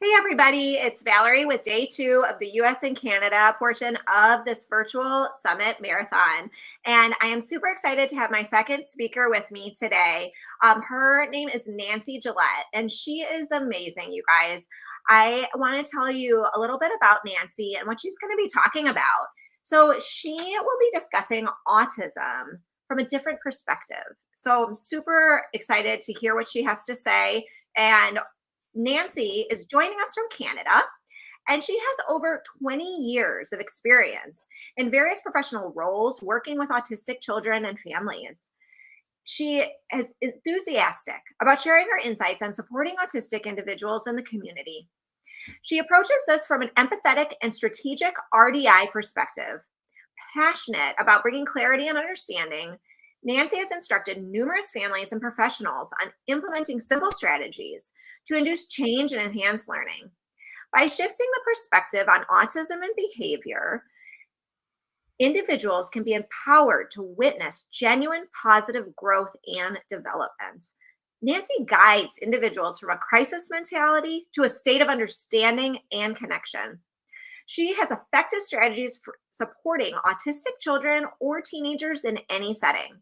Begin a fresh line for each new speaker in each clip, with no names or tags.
Hey everybody, it's Valerie with day 2 of the US and Canada portion of this virtual summit marathon. And I am super excited to have my second speaker with me today. Her name is Nancy Gilette, and she is amazing, you guys. I want to tell you a little bit about Nancy and what she's going to be talking about. So, she will be discussing autism from a different perspective. So, I'm super excited to hear what she has to say. And Nancy is joining us from Canada, and she has over 20 years of experience in various professional roles working with autistic children and families. She is enthusiastic about sharing her insights on supporting autistic individuals in the community. She approaches this from an empathetic and strategic RDI perspective. Passionate about bringing clarity and understanding, Nancy has instructed numerous families and professionals on implementing simple strategies to induce change and enhance learning. By shifting the perspective on autism and behavior, individuals can be empowered to witness genuine positive growth and development. Nancy guides individuals from a crisis mentality to a state of understanding and connection. She has effective strategies for supporting autistic children or teenagers in any setting.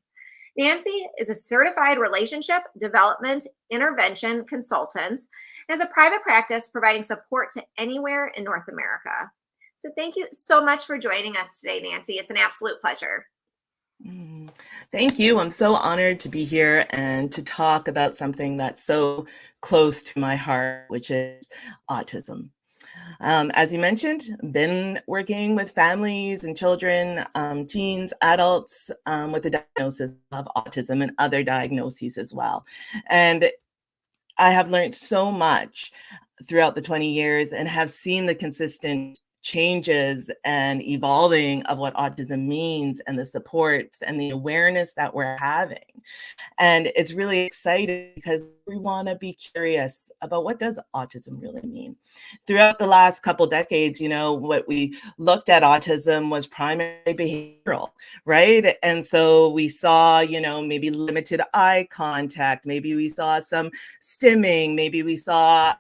Nancy is a certified relationship development intervention consultant and has a private practice providing support to anywhere in North America. So thank you so much for joining us today, Nancy. It's an absolute pleasure.
Thank you. I'm so honored to be here and to talk about something that's so close to my heart, which is autism. As you mentioned, been working with families and children, teens, adults with the diagnosis of autism and other diagnoses as well. And I have learned so much throughout the 20 years and have seen the consistent changes and evolving of what autism means and the supports and the awareness that we're having. And it's really exciting because we want to be curious about what does autism really mean. Throughout the last couple decades, what we looked at autism was primarily behavioral, right? And so we saw, maybe limited eye contact, maybe we saw some stimming, maybe we saw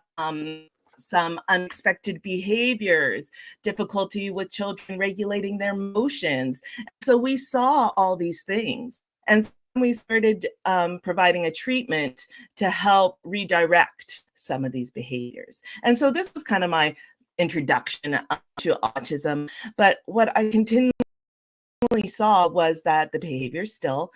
some unexpected behaviors, difficulty with children regulating their emotions. So we saw all these things. And we started providing a treatment to help redirect some of these behaviors. And so this was kind of my introduction to autism. But what I continually saw was that the behaviors still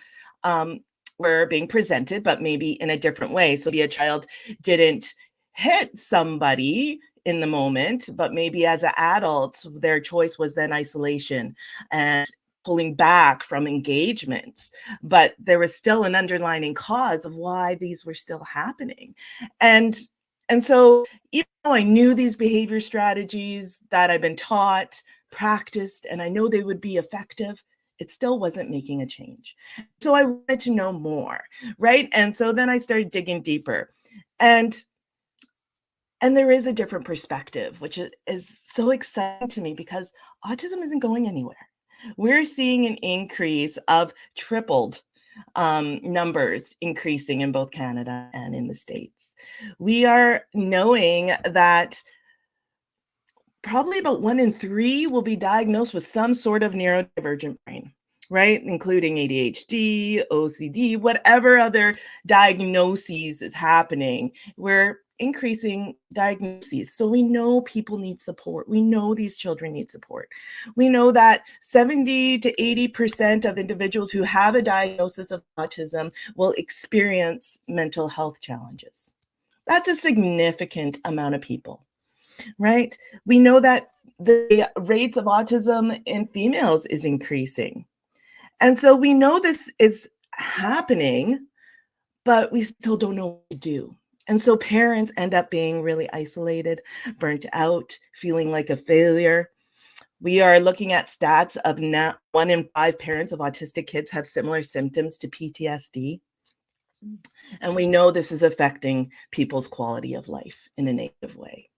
were being presented, but maybe in a different way. So maybe a child didn't hit somebody in the moment, but maybe as an adult, their choice was then isolation and pulling back from engagements. But there was still an underlying cause of why these were still happening. And so even though I knew these behavior strategies that I've been taught, practiced, and I know they would be effective, it still wasn't making a change. So I wanted to know more, right? And so then I started digging deeper. And there is a different perspective, which is so exciting to me because autism isn't going anywhere. We're seeing an increase of tripled numbers increasing in both Canada and in the States. We are knowing that probably about 1 in 3 will be diagnosed with some sort of neurodivergent brain, right? Including ADHD, OCD, whatever other diagnoses is happening. We're increasing diagnoses. So we know people need support. We know these children need support. We know that 70 to 80% of individuals who have a diagnosis of autism will experience mental health challenges. That's a significant amount of people, right? We know that the rates of autism in females is increasing. And so we know this is happening, but we still don't know what to do. And so parents end up being really isolated, burnt out, feeling like a failure. We are looking at stats of now 1 in 5 parents of autistic kids have similar symptoms to PTSD. And we know this is affecting people's quality of life in a negative way.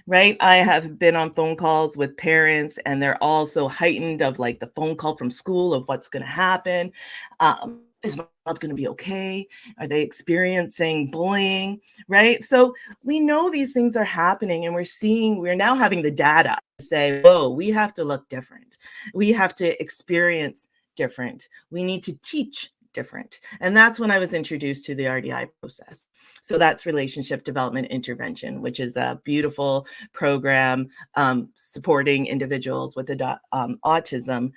Right? I have been on phone calls with parents and they're all so heightened of like the phone call from school of what's going to happen. Is my child going to be okay? Are they experiencing bullying? Right? So we know these things are happening, and we're now having the data to say, whoa, we have to look different. We have to experience different. We need to teach different. And that's when I was introduced to the RDI process. So that's relationship development intervention, which is a beautiful program supporting individuals with autism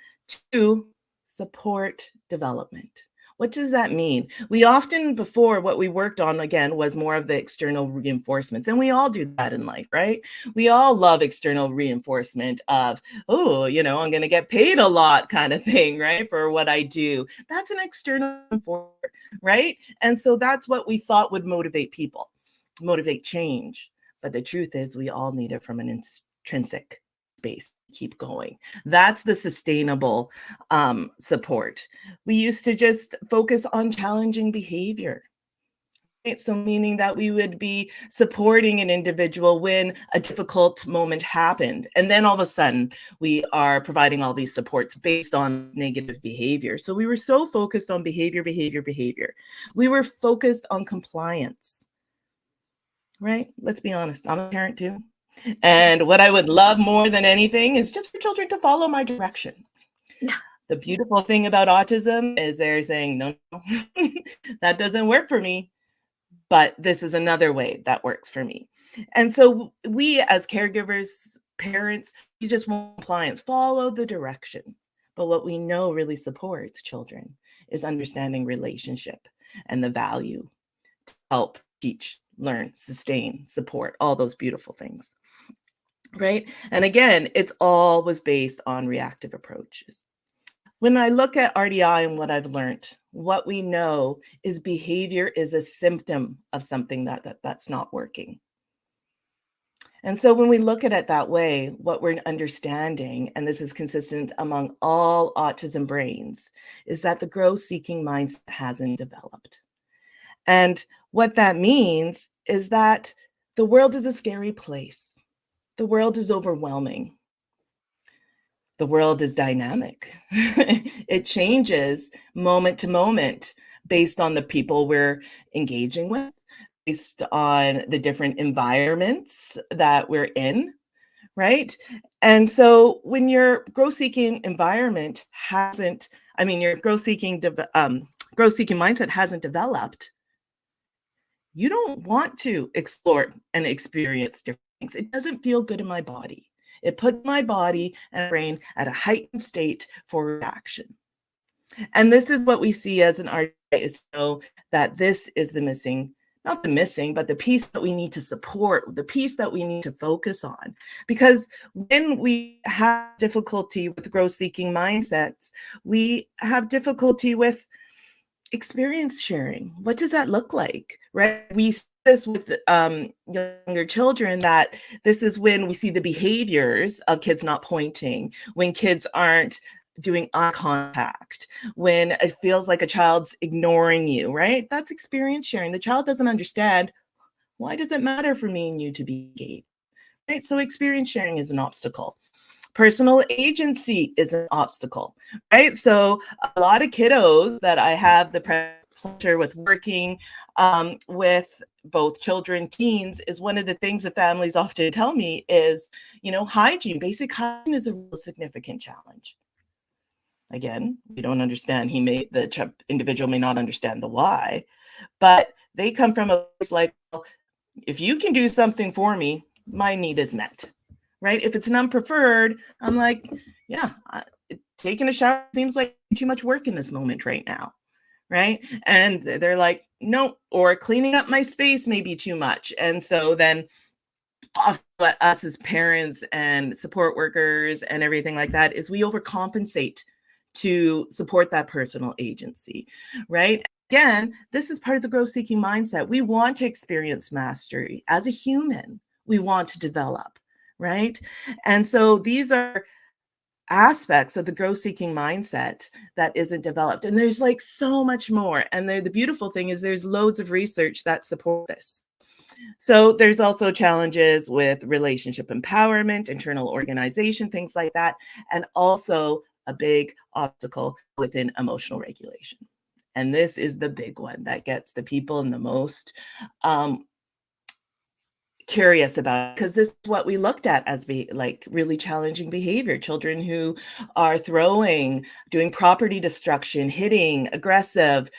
to support development. What does that mean? We often, before, what we worked on, again, was more of the external reinforcements. And we all do that in life, right? We all love external reinforcement of, oh, I'm going to get paid a lot kind of thing, right? For what I do. That's an external reinforcement, right? And so that's what we thought would motivate people, motivate change. But the truth is we all need it from an intrinsic space. Keep going. That's the sustainable support. We used to just focus on challenging behavior. Right? So meaning that we would be supporting an individual when a difficult moment happened. And then all of a sudden we are providing all these supports based on negative behavior. So we were so focused on behavior. We were focused on compliance, right? Let's be honest. I'm a parent too. And what I would love more than anything is just for children to follow my direction.
Yeah.
The beautiful thing about autism is they're saying, no, that doesn't work for me, but this is another way that works for me. And so we as caregivers, parents, you just want compliance, follow the direction. But what we know really supports children is understanding relationship and the value to help, teach, learn, sustain, support, all those beautiful things. Right? And again, it's all was based on reactive approaches. When I look at RDI and what I've learned, what we know is behavior is a symptom of something that's not working. And so when we look at it that way, what we're understanding, and this is consistent among all autism brains, is that the growth-seeking mindset hasn't developed. And what that means is that the world is a scary place. The world is overwhelming. The world is dynamic. It changes moment to moment based on the people we're engaging with, based on the different environments that we're in, right? And so when your growth-seeking environment your growth-seeking mindset hasn't developed, you don't want to explore and experience different things. It doesn't feel good in my body. It puts my body and brain at a heightened state for reaction. And this is what we see as an RDI, is to know that this is not the missing, but the piece that we need to support, the piece that we need to focus on. Because when we have difficulty with growth-seeking mindsets, we have difficulty with experience sharing. What does that look like, right? We see this with younger children, that this is when we see the behaviors of kids not pointing, when kids aren't doing eye contact, when it feels like a child's ignoring you, right? That's experience sharing. The child doesn't understand, why does it matter for me and you to be engaged, right? So experience sharing is an obstacle. Personal agency is an obstacle, right? So a lot of kiddos that I have the pleasure with working with, both children, teens, is one of the things that families often tell me is, hygiene, basic hygiene is a real significant challenge. Again, we don't understand. The individual may not understand the why, but they come from a place like, well, if you can do something for me, my need is met. Right? If it's an unpreferred, I'm like, yeah, taking a shower seems like too much work in this moment right now. Right? And they're like, no, or cleaning up my space may be too much. And so then what us as parents and support workers and everything like that is we overcompensate to support that personal agency, right? Again, this is part of the growth-seeking mindset. We want to experience mastery as a human. We want to develop, right? And so these are aspects of the growth-seeking mindset that isn't developed. And there's like so much more. And the beautiful thing is there's loads of research that support this. So there's also challenges with relationship empowerment, internal organization, things like that, and also a big obstacle within emotional regulation. And this is the big one that gets the people in the most curious about, because this is what we looked at as like really challenging behavior. Children who are throwing, doing property destruction, hitting, aggressive,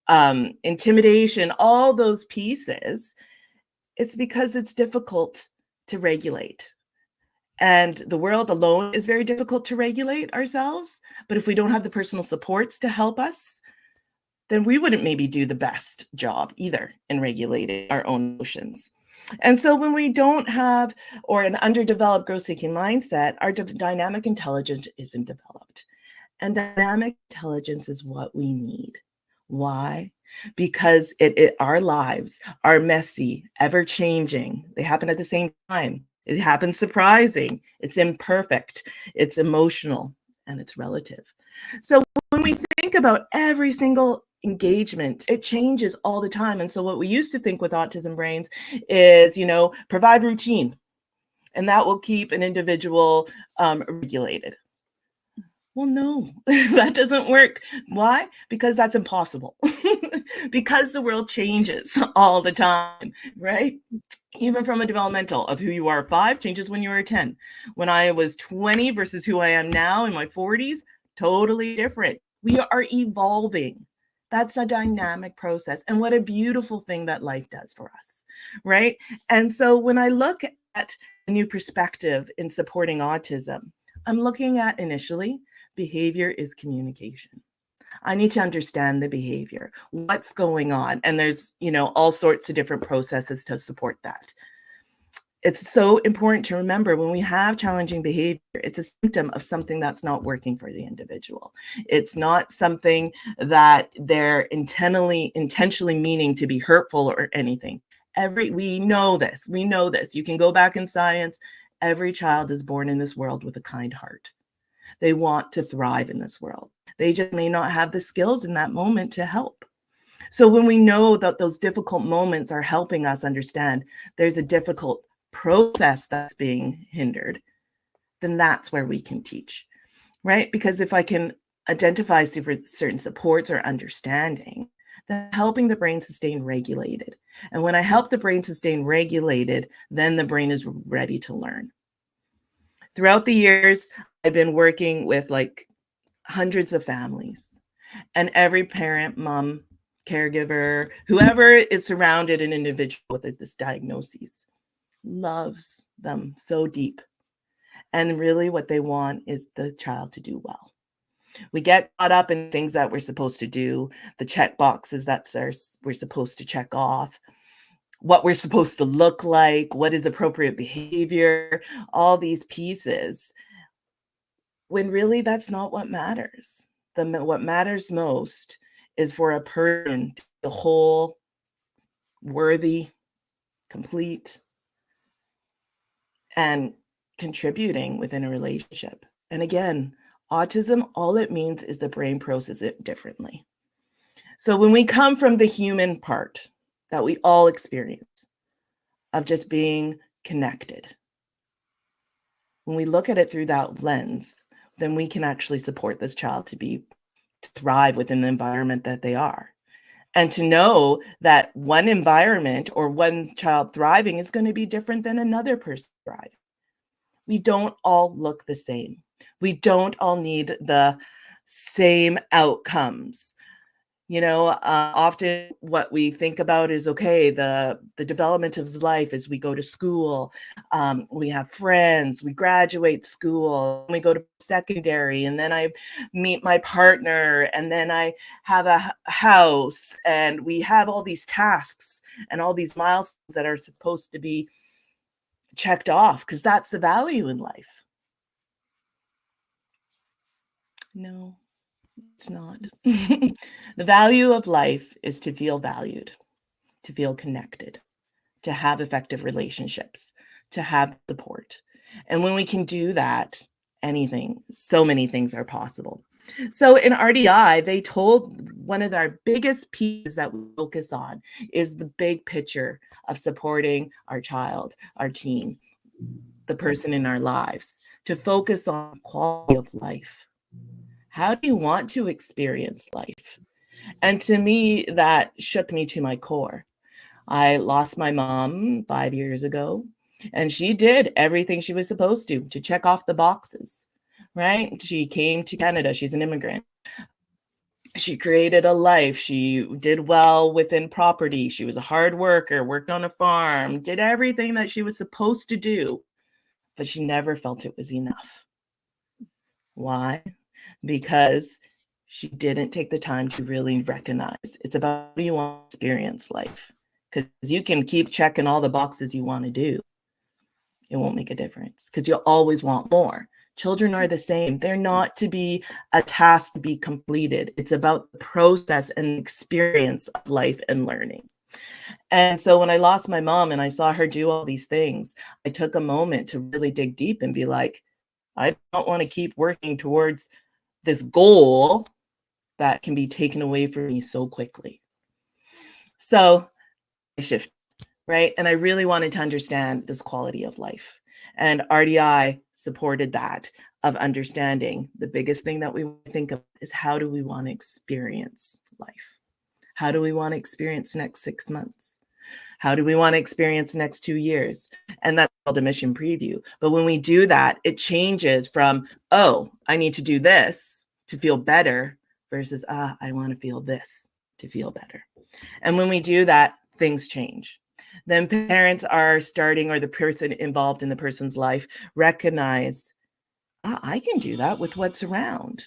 intimidation, all those pieces. It's because it's difficult to regulate. And the world alone is very difficult to regulate ourselves. But if we don't have the personal supports to help us, then we wouldn't maybe do the best job either in regulating our own emotions. And so when we don't have, or an underdeveloped growth-seeking mindset, our dynamic intelligence isn't developed. And dynamic intelligence is what we need. Why? Because our lives are messy, ever-changing. They happen at the same time. It happens surprising. It's imperfect. It's emotional, and it's relative. So when we think about every single engagement, it changes all the time. And so what we used to think with autism brains is, provide routine, and that will keep an individual regulated. Well, no, that doesn't work. Why? Because that's impossible. Because the world changes all the time, right? Even from a developmental of who you are 5 changes when you are 10. When I was 20 versus who I am now in my 40s, totally different. We are evolving. That's a dynamic process. And what a beautiful thing that life does for us, right? And so when I look at a new perspective in supporting autism, I'm looking at initially, behavior is communication. I need to understand the behavior, what's going on. And there's, all sorts of different processes to support that. It's so important to remember when we have challenging behavior, it's a symptom of something that's not working for the individual. It's not something that they're intentionally meaning to be hurtful or anything. We know this. You can go back in science. Every child is born in this world with a kind heart. They want to thrive in this world. They just may not have the skills in that moment to help. So when we know that those difficult moments are helping us understand there's a difficult process that's being hindered, then that's where we can teach, right? Because if I can identify certain supports or understanding, then helping the brain sustain regulated. And when I help the brain sustain regulated, then the brain is ready to learn. Throughout the years, I've been working with like hundreds of families, and every parent, mom, caregiver, whoever is surrounded an individual with this diagnosis loves them so deep. And really what they want is the child to do well. We get caught up in things that we're supposed to do, the check boxes we're supposed to check off, what we're supposed to look like, what is appropriate behavior, all these pieces, when really that's not what matters. What matters most is for a person to be whole, worthy, complete, and contributing within a relationship. And again, autism, all it means is the brain processes it differently. So when we come from the human part that we all experience of just being connected, when we look at it through that lens, then we can actually support this child to thrive within the environment that they are. And to know that one environment or one child thriving is going to be different than another person thriving. We don't all look the same. We don't all need the same outcomes. Often what we think about is, okay, the development of life as we go to school, we have friends, we graduate school, we go to secondary, and then I meet my partner, and then I have a house, and we have all these tasks and all these milestones that are supposed to be checked off because that's the value in life. No. It's not. The value of life is to feel valued, to feel connected, to have effective relationships, to have support. And when we can do that, so many things are possible. So in RDI, they told one of our biggest pieces that we focus on is the big picture of supporting our child, our teen, the person in our lives, to focus on quality of life. How do you want to experience life? And to me, that shook me to my core. I lost my mom 5 years ago, and she did everything she was supposed to check off the boxes, right? She came to Canada. She's an immigrant. She created a life. She did well within property. She was a hard worker, worked on a farm, did everything that she was supposed to do, but she never felt it was enough. Why? Because she didn't take the time to really recognize it's about how you want to experience life. Because you can keep checking all the boxes you want to do. It won't make a difference because you'll always want more. Children are the same. They're not to be a task to be completed. It's about the process and experience of life and learning. And so when I lost my mom and I saw her do all these things, I took a moment to really dig deep and be like, I don't want to keep working towards this goal that can be taken away from me so quickly. So I shifted, right? And I really wanted to understand this quality of life. And RDI supported that of understanding the biggest thing that we think of is how do we want to experience life? How do we want to experience the next 6 months? How do we want to experience the next 2 years? And that's called a mission preview. But when we do that, it changes from, oh, I need to do this to feel better versus, I want to feel this to feel better. And when we do that, things change. Then parents are starting, or the person involved in the person's life, recognize, I can do that with what's around.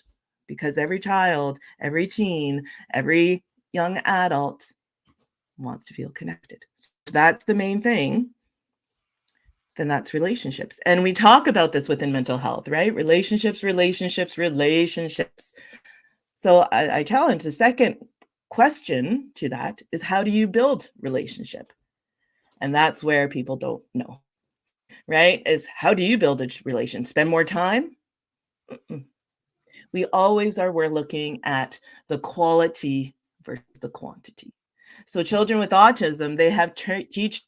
Because every child, every teen, every young adult wants to feel connected. So that's the main thing. Then that's relationships. And we talk about this within mental health, right? Relationships. So I challenge the second question to that is, how do you build relationship? And that's where people don't know, right? Is how do you build a relation? Spend more time? Mm-mm. We're looking at the quality versus the quantity. So children with autism, they have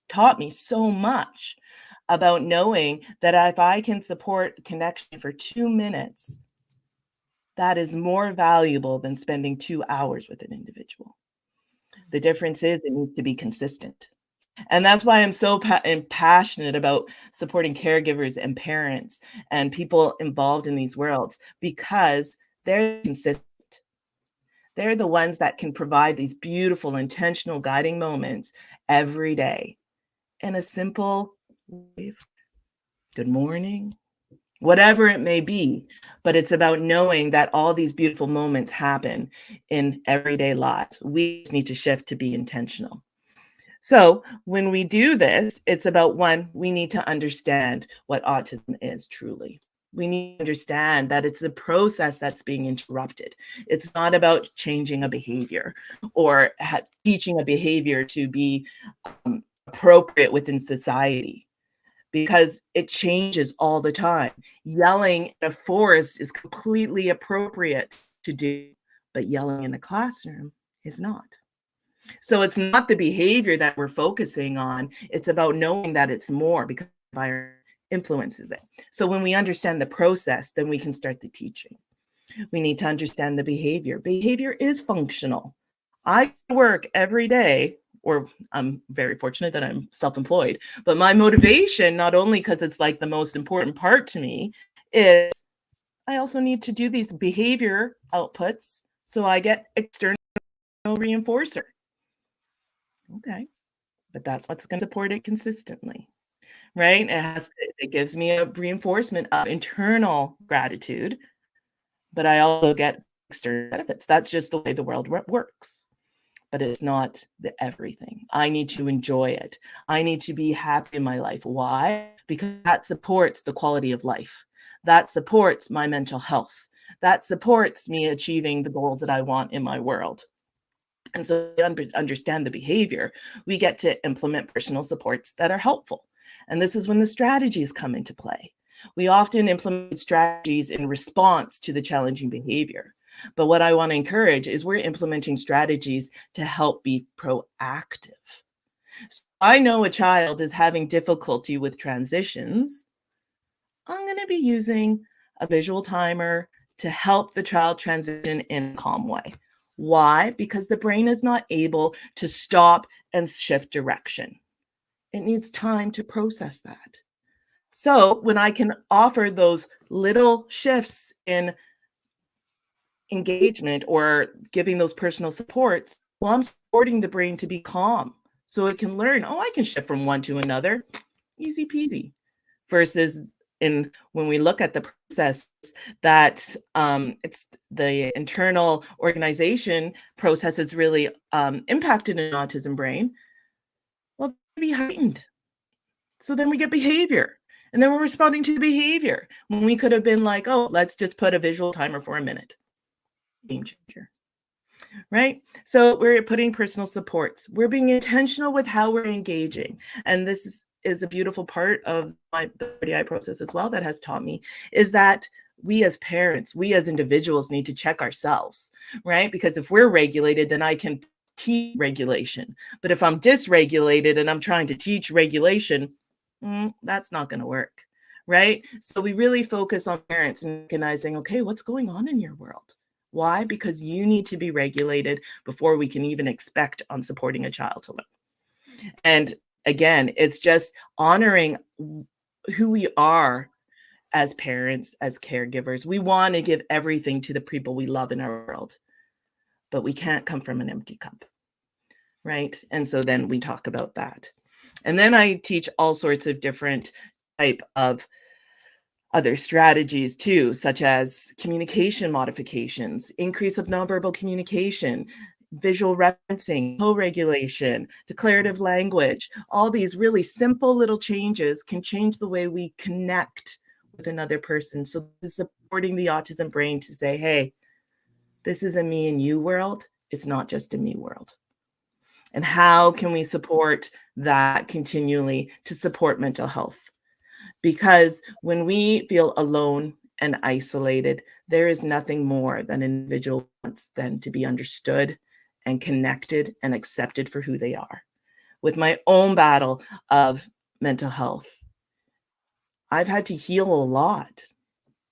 taught me so much about knowing that if I can support connection for 2 minutes, that is more valuable than spending 2 hours with an individual. The difference is it needs to be consistent. And that's why I'm so passionate about supporting caregivers and parents and people involved in these worlds, because they're consistent. They're the ones that can provide these beautiful, intentional guiding moments every day in a simple wave, good morning, whatever it may be. But it's about knowing that all these beautiful moments happen in everyday lives. We just need to shift to be intentional. So when we do this, it's about, one, we need to understand what autism is truly. We need to understand that it's the process that's being interrupted. It's not about changing a behavior or teaching a behavior to be appropriate within society, because it changes all the time. Yelling in a forest is completely appropriate to do, but yelling in a classroom is not. So it's not the behavior that we're focusing on. It's about knowing that it's more, because the environment influences it. So when we understand the process, then we can start the teaching. We need to understand the behavior. Behavior is functional. I work every day, or I'm very fortunate that I'm self-employed, but my motivation, not only because it's like the most important part to me, is I also need to do these behavior outputs so I get external reinforcer. Okay, but that's what's going to support it consistently, right? It gives me a reinforcement of internal gratitude, but I also get external benefits. That's just the way the world works. But it's not the everything. I need to enjoy it. I need to be happy in my life. Why? Because that supports the quality of life. That supports my mental health. That supports me achieving the goals that I want in my world. And so we understand the behavior, we get to implement personal supports that are helpful. And this is when the strategies come into play. We often implement strategies in response to the challenging behavior. But what I want to encourage is we're implementing strategies to help be proactive. So I know a child is having difficulty with transitions. I'm going to be using a visual timer to help the child transition in a calm way. Why? Because the brain is not able to stop and shift direction. It needs time to process that. So when I can offer those little shifts in engagement or giving those personal supports, well, I'm supporting the brain to be calm so it can learn, oh, I can shift from one to another, easy peasy. Versus when we look at the process that it's the internal organization process is really impacted in autism brain, well, be heightened. So then we get behavior. And then we're responding to the behavior when we could have been like, oh, let's just put a visual timer for a minute. Game changer. Right? So we're putting personal supports. We're being intentional with how we're engaging. And this is a beautiful part of the RDI process as well that has taught me is that we as parents, we as individuals need to check ourselves, right? Because if we're regulated, then I can teach regulation. But if I'm dysregulated and I'm trying to teach regulation, that's not going to work, right? So we really focus on parents and recognizing, okay, what's going on in your world? Why? Because you need to be regulated before we can even expect on supporting a child to learn. And again, it's just honoring who we are as parents, as caregivers. We want to give everything to the people we love in our world, but we can't come from an empty cup, right? And so then we talk about that. And then I teach all sorts of different type of other strategies too, such as communication modifications, increase of nonverbal communication, visual referencing, co-regulation, declarative language. All these really simple little changes can change the way we connect with another person. So supporting the autism brain to say, hey, this is a me and you world. It's not just a me world. And how can we support that continually to support mental health? Because when we feel alone and isolated, there is nothing more than an individual wants than to be understood and connected and accepted for who they are. With my own battle of mental health, I've had to heal a lot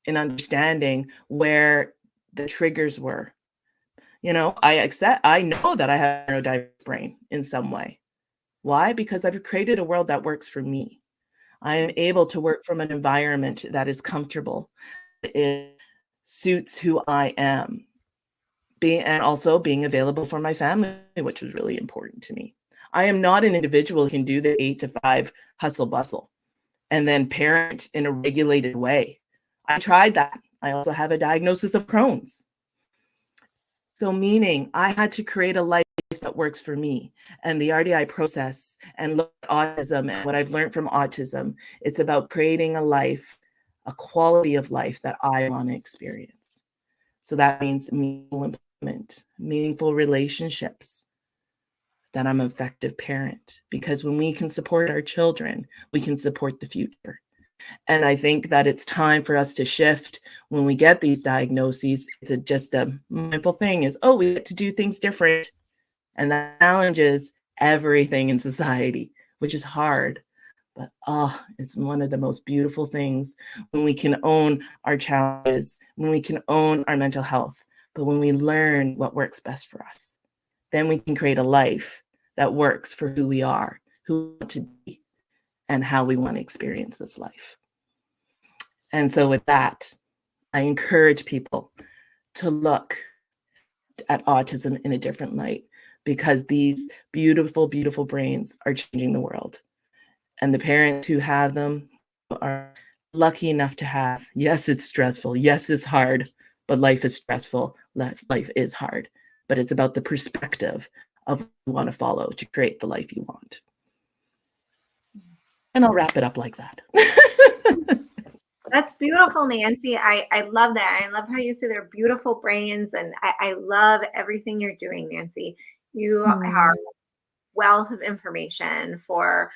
in understanding where the triggers were. You know, I know that I have a neurodiverse brain in some way. Why? Because I've created a world that works for me. I am able to work from an environment that is comfortable, it suits who I am, and also being available for my family, which was really important to me. I am not an individual who can do the 8 to 5 hustle bustle and then parent in a regulated way. I tried that. I also have a diagnosis of Crohn's. So meaning I had to create a life that works for me. And the RDI process and look at autism and what I've learned from autism, it's about creating a life, a quality of life that I want to experience. So that means meaningful employment, meaningful relationships, that I'm an effective parent. Because when we can support our children, we can support the future. And I think that it's time for us to shift when we get these diagnoses. It's just a mindful thing is, oh, we get to do things different. And that challenges everything in society, which is hard. But it's one of the most beautiful things when we can own our challenges, when we can own our mental health, but when we learn what works best for us, then we can create a life that works for who we are, who we want to be, and how we want to experience this life. And so with that, I encourage people to look at autism in a different light, because these beautiful, beautiful brains are changing the world. And the parents who have them are lucky enough to have, yes, it's stressful. Yes, it's hard, but life is stressful. Life is hard, but it's about the perspective of what you want to follow to create the life you want. And I'll wrap it up like that.
That's beautiful, Nancy. I love that. I love how you say they're beautiful brains, and I love everything you're doing, Nancy. You are a wealth of information for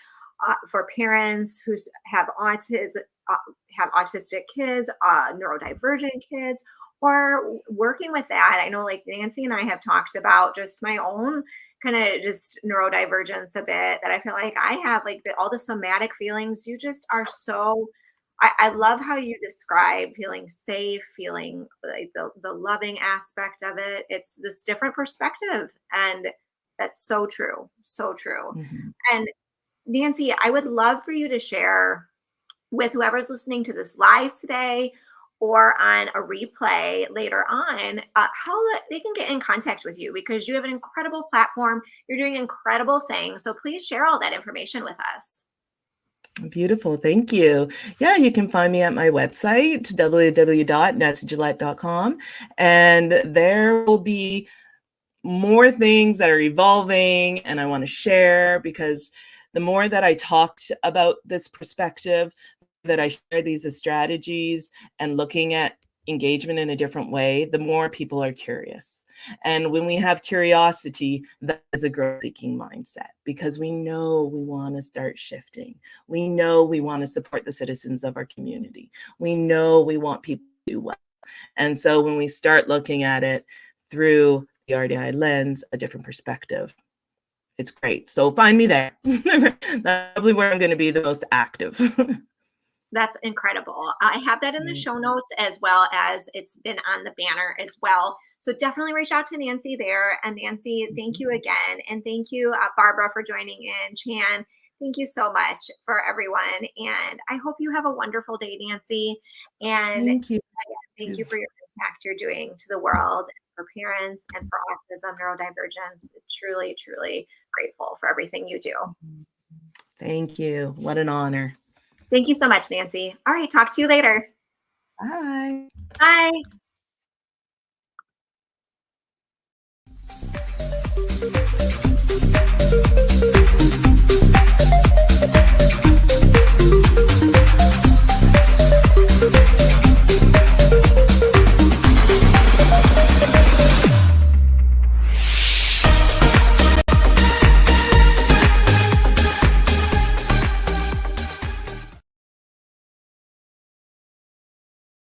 parents who have autism, have autistic kids, neurodivergent kids, or working with that. I know, like Nancy and I have talked about just my own kind of just neurodivergence a bit. That I feel like I have, like all the somatic feelings. You just are so I love how you describe feeling safe, feeling like the loving aspect of it. It's this different perspective. And that's so true. So true.
Mhm.
And Nancy, I would love for you to share with whoever's listening to this live today or on a replay later on, how they can get in contact with you, because you have an incredible platform. You're doing incredible things. So please share all that information with us.
Beautiful. Thank you. Yeah, you can find me at my website, www.nancygillette.com. And there will be more things that are evolving and I want to share, because the more that I talked about this perspective, that I share these strategies and looking at engagement in a different way, the more people are curious. And when we have curiosity, that is a growth seeking mindset, because we know we want to start shifting. We know we want to support the citizens of our community. We know we want people to do well. And so when we start looking at it through the RDI lens, a different perspective, it's great. So find me there. That's probably where I'm going to be the most active.
That's incredible. I have that in the show notes, as well as it's been on the banner as well. So definitely reach out to Nancy there. And Nancy, thank you again. And thank you, Barbara, for joining in. Chan, thank you so much for everyone. And I hope you have a wonderful day, Nancy. And
Thank you.
thank you for your impact you're doing to the world, for parents, and for autism neurodivergence. Truly, truly grateful for everything you do.
Thank you. What an honor.
Thank you so much, Nancy. All right, talk to you later.
Bye.
Bye.